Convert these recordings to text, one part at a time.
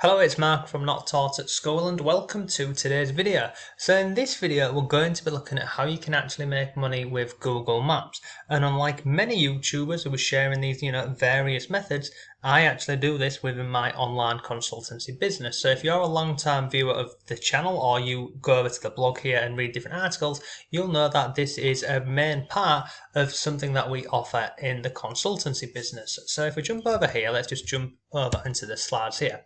Hello, it's Mark from Not Taught at School and welcome to today's video. So in this video we're going to be looking at how you can actually make money with Google Maps, and unlike many YouTubers who are sharing these various methods, I actually do this within my online consultancy business. So if you're a long-time viewer of the channel or you go over to the blog here and read different articles, you'll know that this is a main part of something that we offer in the consultancy business. So if we jump over here, let's just jump over into the slides here.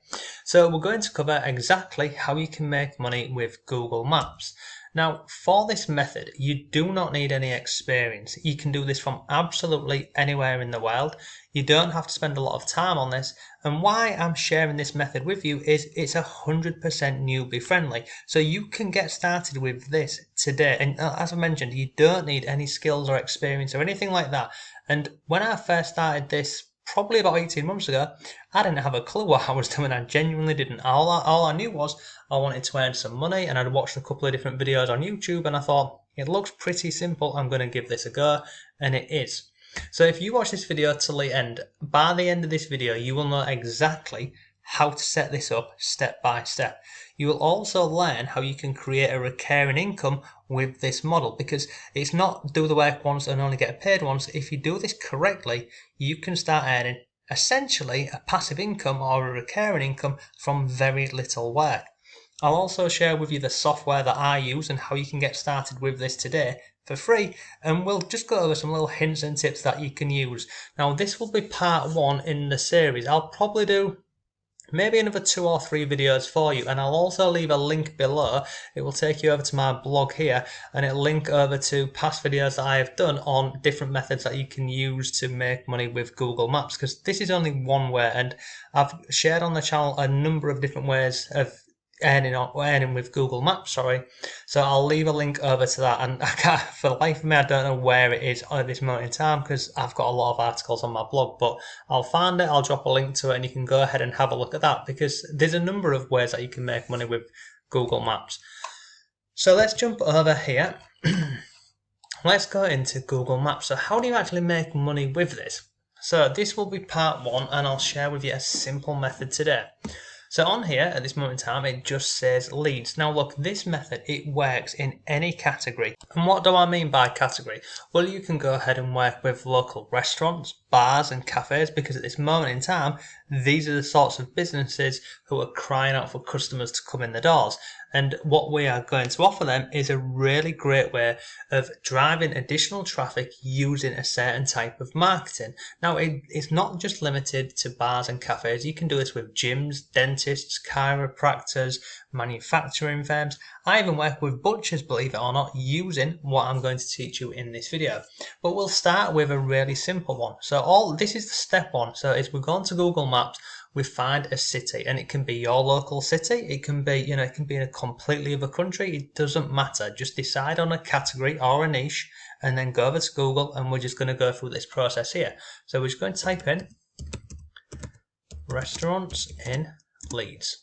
So we're going to cover exactly how you can make money with Google Maps. Now, for this method, you do not need any experience. You can do this from absolutely anywhere in the world. You don't have to spend a lot of time on this. And why I'm sharing this method with you is it's 100% newbie friendly. So you can get started with this today. And as I mentioned, you don't need any skills or experience or anything like that. And when I first started this, probably about 18 months ago, I didn't have a clue what I was doing. I genuinely didn't. All I knew was I wanted to earn some money, and I'd watched a couple of different videos on YouTube and I thought, it looks pretty simple, I'm going to give this a go, and it is. So if you watch this video till the end, by the end of this video you will know exactly how to set this up step by step. You will also learn how you can create a recurring income with this model, because it's not do the work once and only get paid once. If you do this correctly, you can start earning essentially a passive income or a recurring income from very little work. I'll also share with you the software that I use and how you can get started with this today for free, and we'll just go over some little hints and tips that you can use. Now this will be part 1 in the series. I'll probably do maybe another 2 or 3 videos for you, and I'll also leave a link below. It will take you over to my blog here, and it'll link over to past videos that I have done on different methods that you can use to make money with Google Maps, because this is only one way, and I've shared on the channel a number of different ways of earning with Google Maps, so I'll leave a link over to that, and for the life of me I don't know where it is at this moment in time because I've got a lot of articles on my blog, but I'll find it, I'll drop a link to it, and you can go ahead and have a look at that, because there's a number of ways that you can make money with Google Maps. So let's jump over here. Let's go into Google Maps. So how do you actually make money with this? So this will be part 1, and I'll share with you a simple method today. So on here, at this moment in time, it just says leads. Now look, this method, it works in any category. And what do I mean by category? Well, you can go ahead and work with local restaurants, bars and cafes, because at this moment in time, these are the sorts of businesses who are crying out for customers to come in the doors. And what we are going to offer them is a really great way of driving additional traffic using a certain type of marketing. Now, it's not just limited to bars and cafes. You can do this with gyms, dentists, chiropractors, manufacturing firms. I even work with butchers, believe it or not, using what I'm going to teach you in this video. But we'll start with a really simple one. So this is the step 1. So as we go onto Google Maps, we find a city, and it can be your local city, it can be, it can be in a completely other country, it doesn't matter. Just decide on a category or a niche and then go over to Google, and we're just going to go through this process here. So we're just going to type in restaurants in Leeds.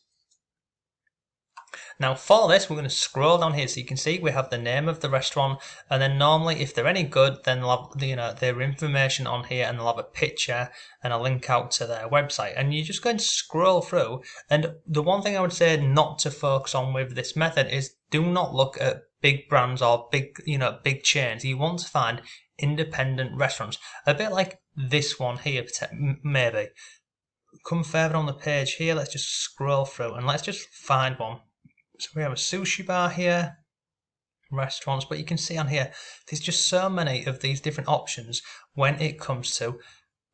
Now for this, we're going to scroll down here, so you can see we have the name of the restaurant, and then normally if they're any good, then they'll have their information on here, and they'll have a picture and a link out to their website. And you're just going to scroll through, and the one thing I would say not to focus on with this method is do not look at big brands or big chains. You want to find independent restaurants, a bit like this one here maybe. Come further on the page here, let's just scroll through and let's just find one. So we have a sushi bar here, restaurants, but you can see on here, there's just so many of these different options when it comes to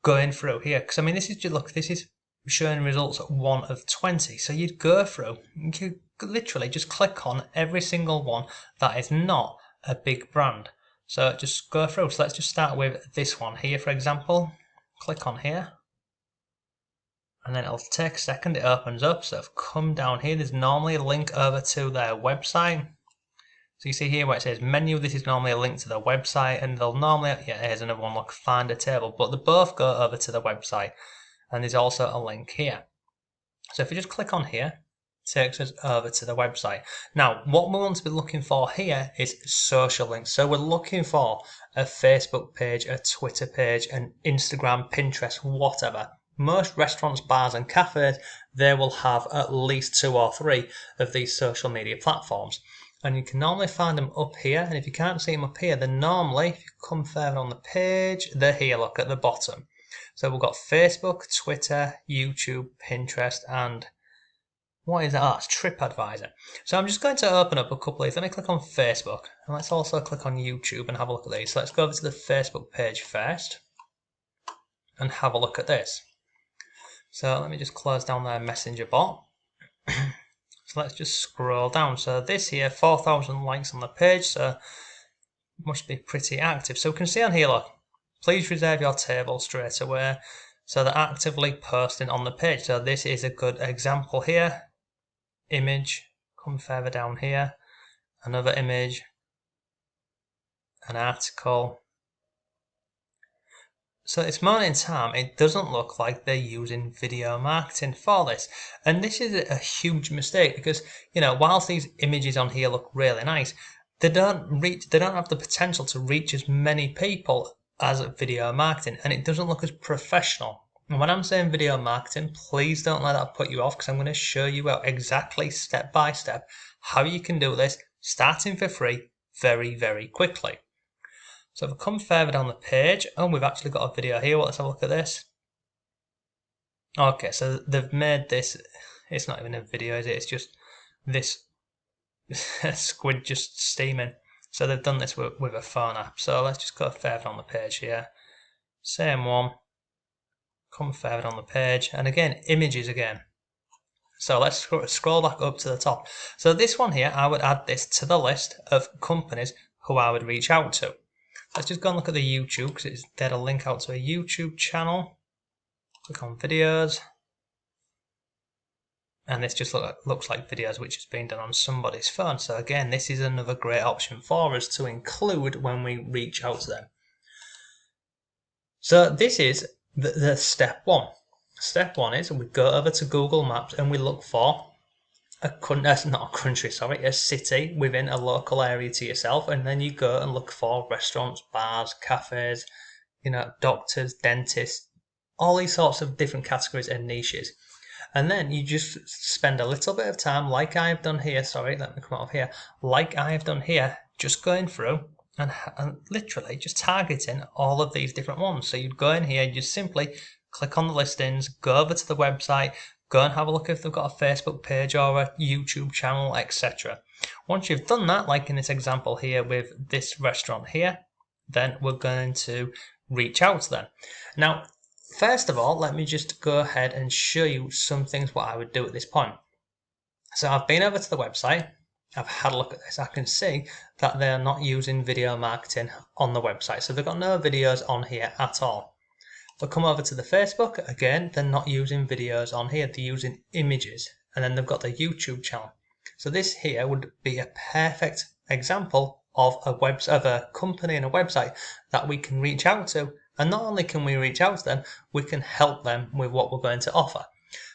going through here. Because I mean, this is showing results at 1 of 20. So you'd go through, you literally just click on every single one that is not a big brand. So just go through. So let's just start with this one here, for example. Click on here. And then it'll take a second, it opens up. So I've come down here, there's normally a link over to their website. So you see here where it says menu, this is normally a link to their website, and they'll normally, here's another one, look, find a table, but they both go over to the website. And there's also a link here. So if you just click on here, it takes us over to the website. Now, what we want to be looking for here is social links. So we're looking for a Facebook page, a Twitter page, an Instagram, Pinterest, whatever. most restaurants, bars and cafes, they will have at least 2 or 3 of these social media platforms. And you can normally find them up here, and if you can't see them up here, then normally, if you come further on the page, they're here, look at the bottom. So we've got Facebook, Twitter, YouTube, Pinterest, and what is that? Oh, it's TripAdvisor. So I'm just going to open up a couple of these. Let me click on Facebook, and let's also click on YouTube and have a look at these. So let's go over to the Facebook page first and have a look at this. So let me just close down their messenger bot. So let's just scroll down. So this here, 4,000 likes on the page, so must be pretty active. So we can see on here, look, please reserve your table straight away. So they're actively posting on the page. So this is a good example here. Image, come further down here, another image, an article. So at this moment in time, it doesn't look like they're using video marketing for this. And this is a huge mistake because, whilst these images on here look really nice, they don't have the potential to reach as many people as video marketing, and it doesn't look as professional. And when I'm saying video marketing, please don't let that put you off, because I'm going to show you out exactly step by step how you can do this, starting for free very, very quickly. So if I come further down the page, we've actually got a video here. Let's have a look at this. Okay, so they've made this, it's not even a video, is it? It's just this squid just steaming. So they've done this with a phone app. So let's just go further on the page here. Same one. Come further down the page. And again, images again. So let's scroll back up to the top. So this one here, I would add this to the list of companies who I would reach out to. Let's just go and look at the YouTube, because there's a link out to a YouTube channel. Click on videos. And this just looks like videos which has been done on somebody's phone. So again, this is another great option for us to include when we reach out to them. So this is the step one. Step one is we go over to Google Maps and we look for a city within a local area to yourself, and then you go and look for restaurants, bars, cafes, doctors, dentists, all these sorts of different categories and niches. And then you just spend a little bit of time, like I have done here, just going through and literally just targeting all of these different ones. So you'd go in here, you just simply click on the listings, go over to the website, go and have a look if they've got a Facebook page or a YouTube channel, etc. Once you've done that, like in this example here with this restaurant here, then we're going to reach out to them. Now, first of all, let me just go ahead and show you some things what I would do at this point. So I've been over to the website, I've had a look at this, I can see that they're not using video marketing on the website. So they've got no videos on here at all. But come over to the Facebook, again, they're not using videos on here, they're using images. And then they've got the YouTube channel. So this here would be a perfect example of a company and a website that we can reach out to. And not only can we reach out to them, we can help them with what we're going to offer.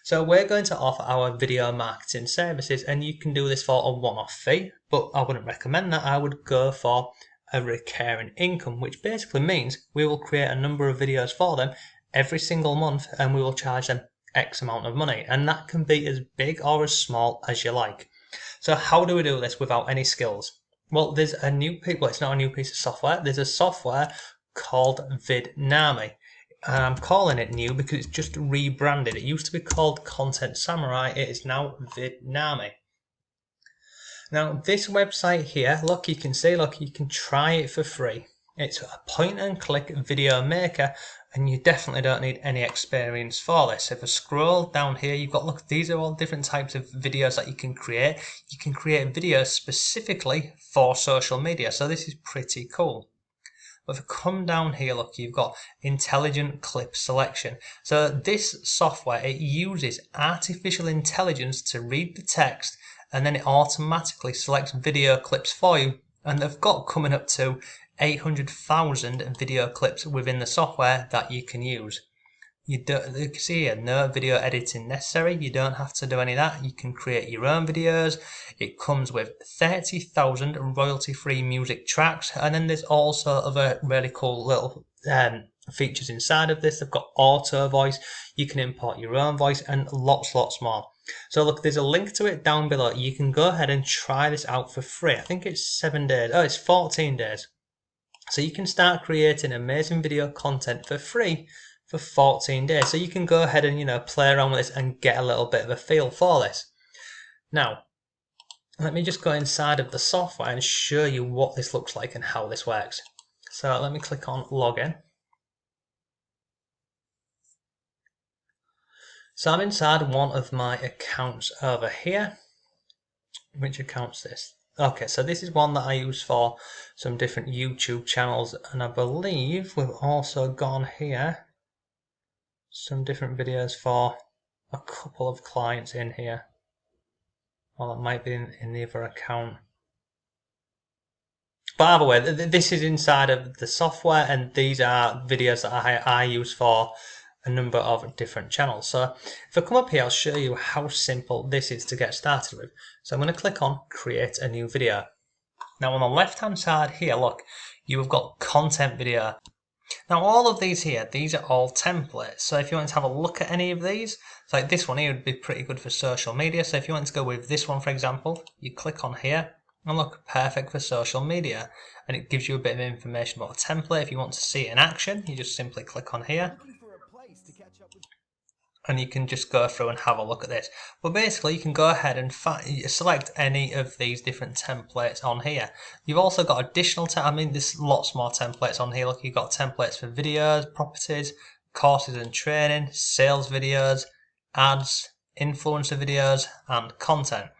So we're going to offer our video marketing services, and you can do this for a one-off fee, but I wouldn't recommend that. I would go for a recurring income, which basically means we will create a number of videos for them every single month, and we will charge them X amount of money, and that can be as big or as small as you like. So how do we do this without any skills? Well, there's a new it's not a new piece of software. There's a software called Vidnami. And I'm calling it new because it's just rebranded. It used to be called Content Samurai. It is now Vidnami. Now, this website here, you can try it for free. It's a point and click video maker, and you definitely don't need any experience for this. If I scroll down here, you've got, these are all different types of videos that you can create. You can create videos specifically for social media, so this is pretty cool. But if I come down here, you've got intelligent clip selection. So this software, it uses artificial intelligence to read the text, and then it automatically selects video clips for you. And they've got coming up to 800,000 video clips within the software that you can use. You can see here, no video editing necessary. You don't have to do any of that. You can create your own videos. It comes with 30,000 royalty-free music tracks, and then there's also other really cool little features inside of this. They've got auto voice, you can import your own voice, and lots more. So look, there's a link to it down below. You can go ahead and try this out for free. I think it's 7 days. Oh, it's 14 days. So you can start creating amazing video content for free for 14 days. So you can go ahead and play around with this and get a little bit of a feel for this. Now, let me just go inside of the software and show you what this looks like and how this works. So let me click on login. So I'm inside one of my accounts over here. Which account's this? Okay, so this is one that I use for some different YouTube channels, and I believe we've also gone here some different videos for a couple of clients in here. Well, that might be in the other account. But either way, this is inside of the software, and these are videos that I use for a number of different channels. So if I come up here, I'll show you how simple this is to get started with. So I'm going to click on create a new video. Now on the left hand side here, look, you've got content video. Now all of these here, these are all templates. So if you want to have a look at any of these, like this one here would be pretty good for social media. So if you want to go with this one, for example, you click on here and look, perfect for social media. And it gives you a bit of information about the template. If you want to see it in action, you just simply click on here. And you can just go through and have a look at this. But basically you can go ahead and select any of these different templates on here. You've also got additional, there's lots more templates on here. Look, you've got templates for videos, properties, courses and training, sales videos, ads, influencer videos, and content.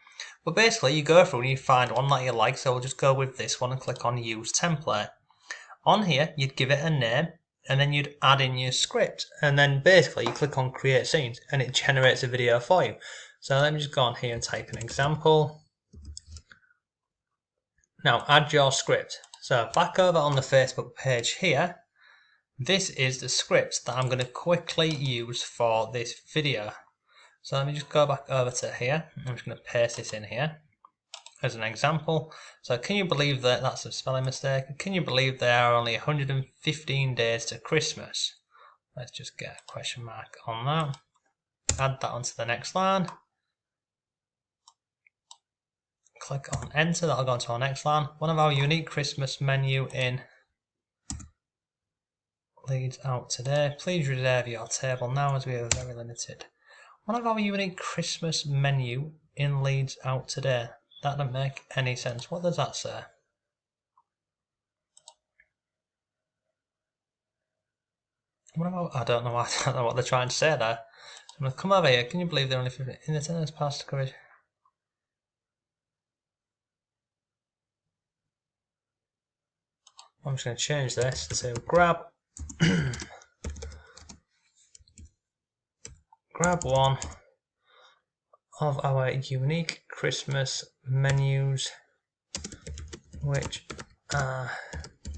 But basically you go through and you find one that you like, so we'll just go with this one and click on use template. On here you'd give it a name, and then you'd add in your script, and then basically you click on create scenes and it generates a video for you. So let me just go on here and type an example. Now add your script. So back over on the Facebook page here, this is the script that I'm going to quickly use for this video. So let me just go back over to here. I'm just going to paste this in here as an example. So can you believe that that's a spelling mistake? Can you believe there are only 115 days to Christmas? Let's just get a question mark on that. Add that onto the next line. Click on enter, that'll go onto our next line. One of our unique Christmas menu in Leads out today. Please reserve your table now as we are very limited. One of our unique Christmas menu in Leads out today. That doesn't make any sense. What does that say? I don't know what they're trying to say there. So I'm going to come over here. Can you believe they're only 15 in attendance past coverage? I'm just going to change this to say grab one of our unique Christmas menus which are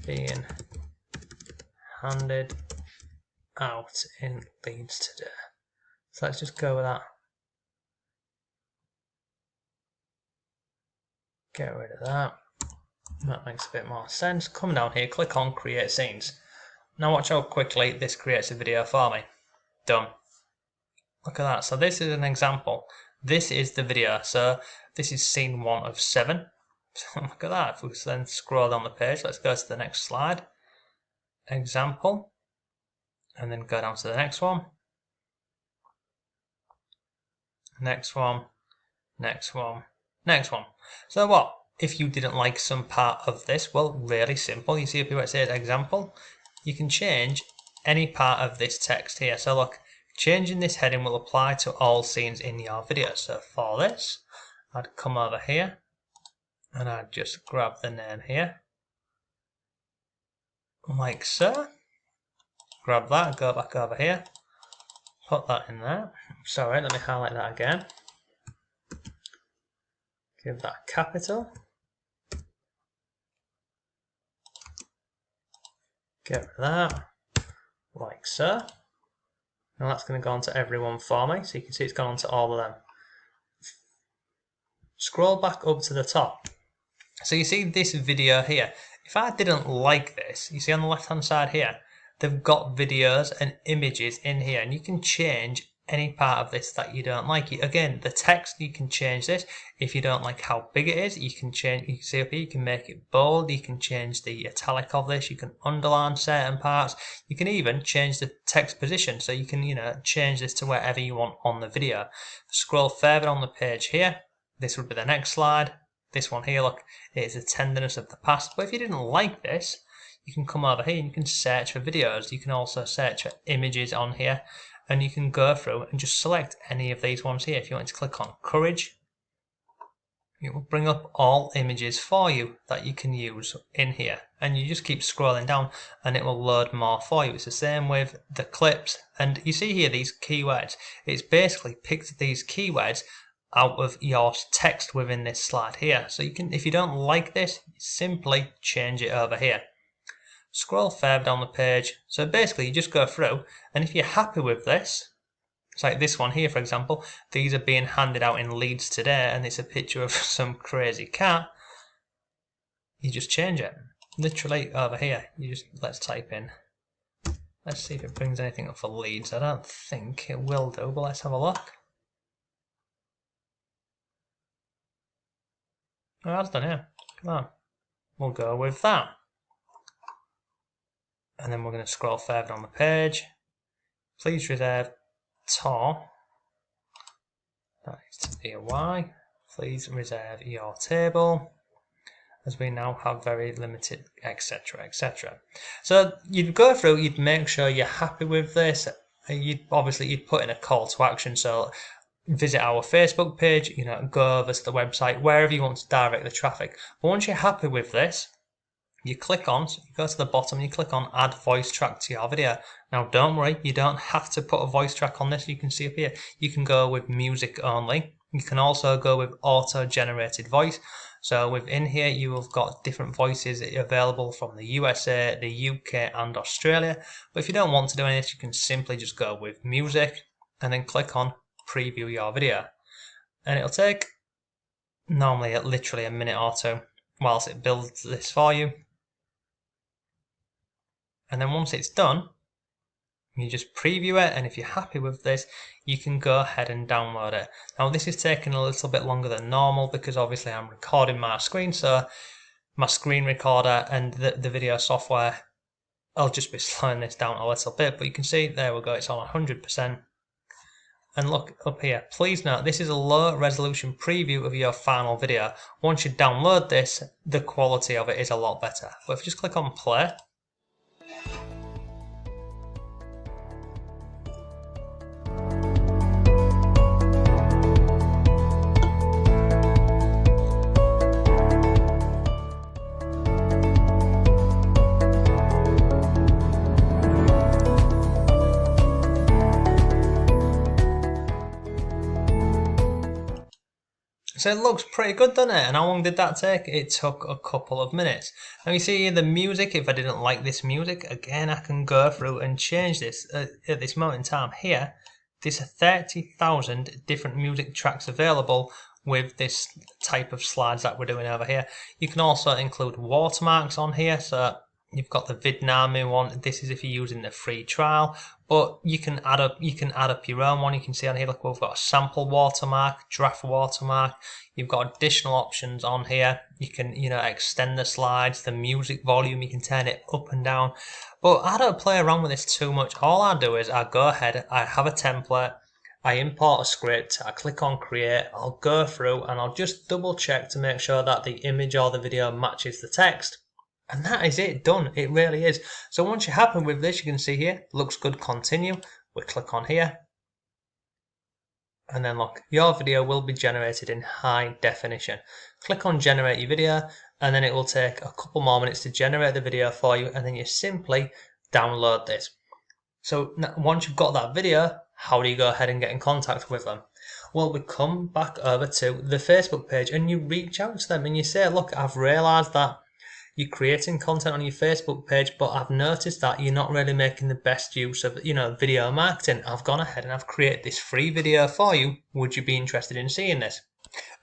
being handed out in Leads today. So let's just go with that. Get rid of that. That makes a bit more sense. Come down here, click on create scenes. Now watch how quickly this creates a video for me. Done. Look at that. So this is an example. This is the video. So this is scene 1 of 7. So look at that. If we then scroll down the page, let's go to the next slide. Example. And then go down to the next one. Next one. Next one. Next one. So what? If you didn't like some part of this, well, really simple. You see up here where it says example. You can change any part of this text here. So look, changing this heading will apply to all scenes in your video. So for this, I'd come over here and I'd just grab the name here, like so. Grab that, go back over here, put that in there. Sorry, let me highlight that again. Give that capital. Get rid of that, like so. Now that's going to go on to everyone for me, so you can see it's gone on to all of them. Scroll back up to the top. So you see this video here. If I didn't like this, you see on the left hand side here, they've got videos and images in here, and you can change any part of this that you don't like. Again, the text, you can change this. If you don't like how big it is, you can change, you can see up here, you can make it bold, you can change the italic of this, you can underline certain parts, you can even change the text position, so you can, change this to wherever you want on the video. Scroll further on the page here, this would be the next slide. This one here, look, it is the tenderness of the past. But if you didn't like this, you can come over here and you can search for videos. You can also search for images on here, and you can go through and just select any of these ones here. If you want to click on courage, it will bring up all images for you that you can use in here, and you just keep scrolling down and it will load more for you. It's the same with the clips, and you see here these keywords. It's basically picked these keywords out of your text within this slide here. So you can, if you don't like this, simply change it over here. Scroll further down the page. So basically you just go through, and if you're happy with this, it's like this one here, for example, these are being handed out in Leeds today, and it's a picture of some crazy cat. You just change it. Literally over here, you just, let's type in, let's see if it brings anything up for Leeds. I don't think it will do, but let's have a look. Oh, that's done here. Come on. We'll go with that. And then we're going to scroll further on the page. Please reserve TOR. That is to be a Y. Please reserve your table, as we now have very limited, etc., etc. So you'd go through, you'd make sure you're happy with this. You'd put in a call to action. So visit our Facebook page, go over to the website, wherever you want to direct the traffic. But once you're happy with this, you click on, so you go to the bottom, you click on add voice track to your video. Now don't worry, you don't have to put a voice track on this. You can see up here, you can go with music only. You can also go with auto generated voice. So within here you have got different voices available from the USA, the UK and Australia. But if you don't want to do any of this, you can simply just go with music and then click on preview your video, and it'll take normally literally a minute or two whilst it builds this for you. And then once it's done, you just preview it, and if you're happy with this, you can go ahead and download it. Now this is taking a little bit longer than normal because obviously I'm recording my screen, so my screen recorder and the video software, I'll just be slowing this down a little bit, but you can see, there we go, it's on 100%. And look up here, please note this is a low resolution preview of your final video. Once you download this, the quality of it is a lot better. But if you just click on play, so it looks pretty good, doesn't it? And how long did that take? It took a couple of minutes. Now you see the music, if I didn't like this music, again I can go through and change this. At this moment in time here, there's 30,000 different music tracks available with this type of slides that we're doing over here. You can also include watermarks on here, so you've got the Vidnami one. This is if you're using the free trial, but you can add up your own one. You can see on here, look, we've got a sample watermark, draft watermark. You've got additional options on here. You can, extend the slides, the music volume, you can turn it up and down. But I don't play around with this too much. All I do is I go ahead, I have a template, I import a script, I click on create, I'll go through and I'll just double check to make sure that the image or the video matches the text. And that is it, done. It really is. So once you're happy with this, you can see here, looks good, continue. We click on here. And then look, your video will be generated in high definition. Click on generate your video, and then it will take a couple more minutes to generate the video for you, and then you simply download this. So once you've got that video, how do you go ahead and get in contact with them? Well, we come back over to the Facebook page and you reach out to them and you say, look, I've realised that you're creating content on your Facebook page, but I've noticed that you're not really making the best use of, video marketing. I've gone ahead and I've created this free video for you. Would you be interested in seeing this?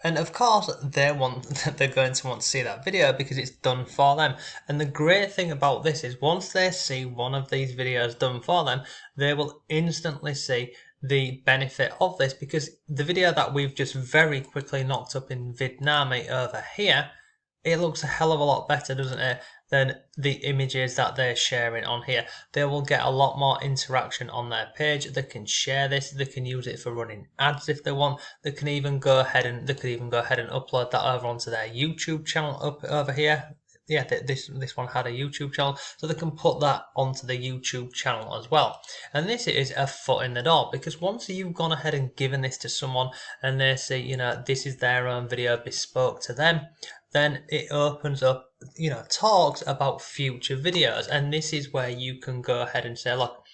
And of course, they're going to want to see that video because it's done for them. And the great thing about this is once they see one of these videos done for them, they will instantly see the benefit of this, because the video that we've just very quickly knocked up in Vidnami over here, it looks a hell of a lot better, doesn't it, than the images that they're sharing on here. They will get a lot more interaction on their page. They can share this, they can use it for running ads if they want. They can even go ahead and upload that over onto their YouTube channel up over here. Yeah, this one had a YouTube channel, so they can put that onto the YouTube channel as well. And this is a foot in the door, because once you've gone ahead and given this to someone and they see, you know, this is their own video bespoke to them, then it opens up, you know, talks about future videos. And this is where you can go ahead and say, look,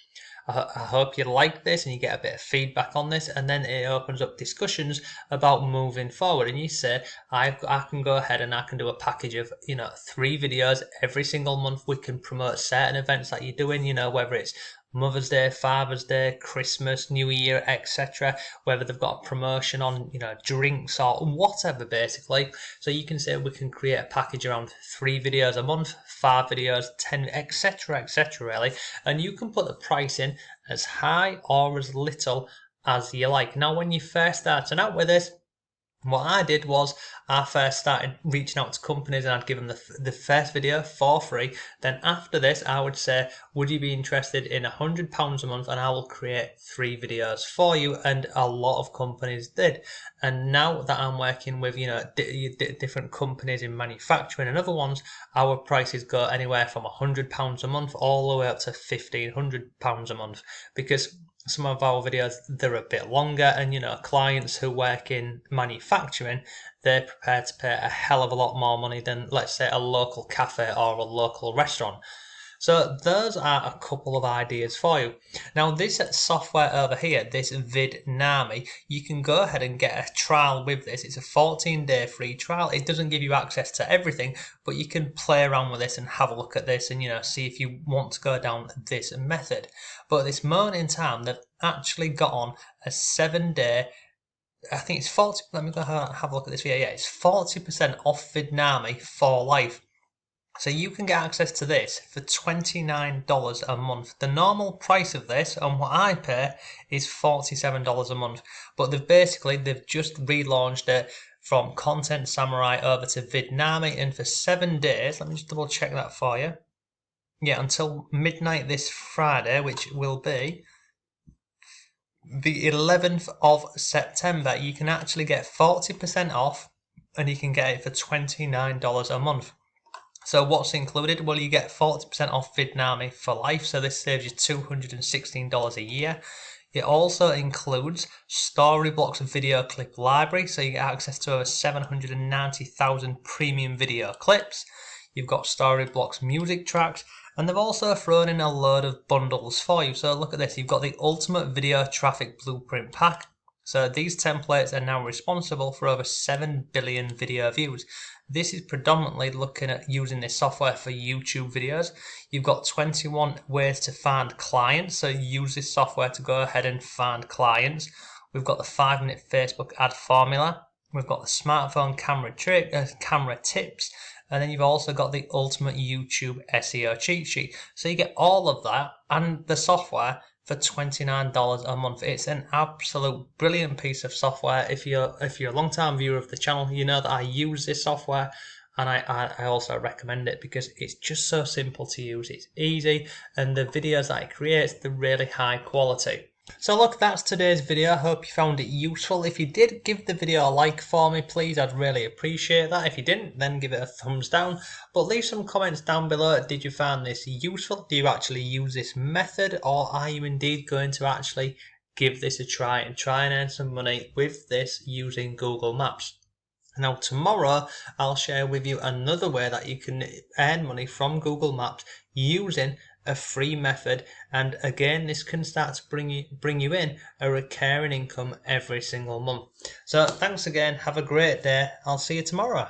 I hope you like this, and you get a bit of feedback on this, and then it opens up discussions about moving forward. And you say, I can go ahead and I can do a package of, you know, 3 videos every single month. We can promote certain events that you're doing, you know, whether it's Mother's Day, Father's Day, Christmas, New Year, etc. Whether they've got a promotion on, you know, drinks or whatever, basically. So you can say we can create a package around 3 videos a month, 5 videos, 10, etc., really. And you can put the price in as high or as little as you like. Now, when you first starting out with this, what I did was I first started reaching out to companies and I'd give them the first video for free. Then after this, I would say, would you be interested in £100 a month, and I will create 3 videos for you. And a lot of companies did. And now that I'm working with, you know, different companies in manufacturing and other ones, our prices go anywhere from £100 a month all the way up to £1,500 a month, because some of our videos, they're a bit longer, and you know, clients who work in manufacturing, they're prepared to pay a hell of a lot more money than, let's say, a local cafe or a local restaurant. So those are a couple of ideas for you. Now, this software over here, this Vidnami, you can go ahead and get a trial with this. It's a 14-day free trial. It doesn't give you access to everything, but you can play around with this and have a look at this and, you know, see if you want to go down this method. But at this moment in time, they've actually got on a 7-day, I think it's 40, let me go have a look at this video. Yeah, it's 40% off Vidnami for life. So you can get access to this for $29 a month. The normal price of this, and what I pay, is $47 a month. But they've just relaunched it from Content Samurai over to Vidnami, and for 7 days, let me just double check that for you. Yeah, until midnight this Friday, which will be the 11th of September, you can actually get 40% off, and you can get it for $29 a month. So what's included? Well, you get 40% off Vidnami for life, so this saves you $216 a year. It also includes Storyblocks video clip library, so you get access to over 790,000 premium video clips. You've got Storyblocks music tracks, and they've also thrown in a load of bundles for you. So look at this, you've got the Ultimate Video Traffic Blueprint Pack. So these templates are now responsible for over 7 billion video views. This is predominantly looking at using this software for YouTube videos. You've got 21 ways to find clients, so use this software to go ahead and find clients. We've got the 5-minute Facebook ad formula. We've got the smartphone camera tips. And then you've also got the ultimate YouTube SEO cheat sheet. So you get all of that and the software for $29 a month. It's an absolute brilliant piece of software. If you're a long-time viewer of the channel, you know that I use this software, and I also recommend it because it's just so simple to use. It's easy, and the videos that it creates, they're really high quality. So look, that's today's video. I hope you found it useful. If you did, give the video a like for me, please. I'd really appreciate that. If you didn't, then give it a thumbs down. But leave some comments down below. Did you find this useful? Do you actually use this method? Or are you indeed going to actually give this a try and earn some money with this using Google Maps? Now tomorrow, I'll share with you another way that you can earn money from Google Maps using a free method, and again, this can start to bring you in a recurring income every single month. So thanks again, have a great day, I'll see you tomorrow.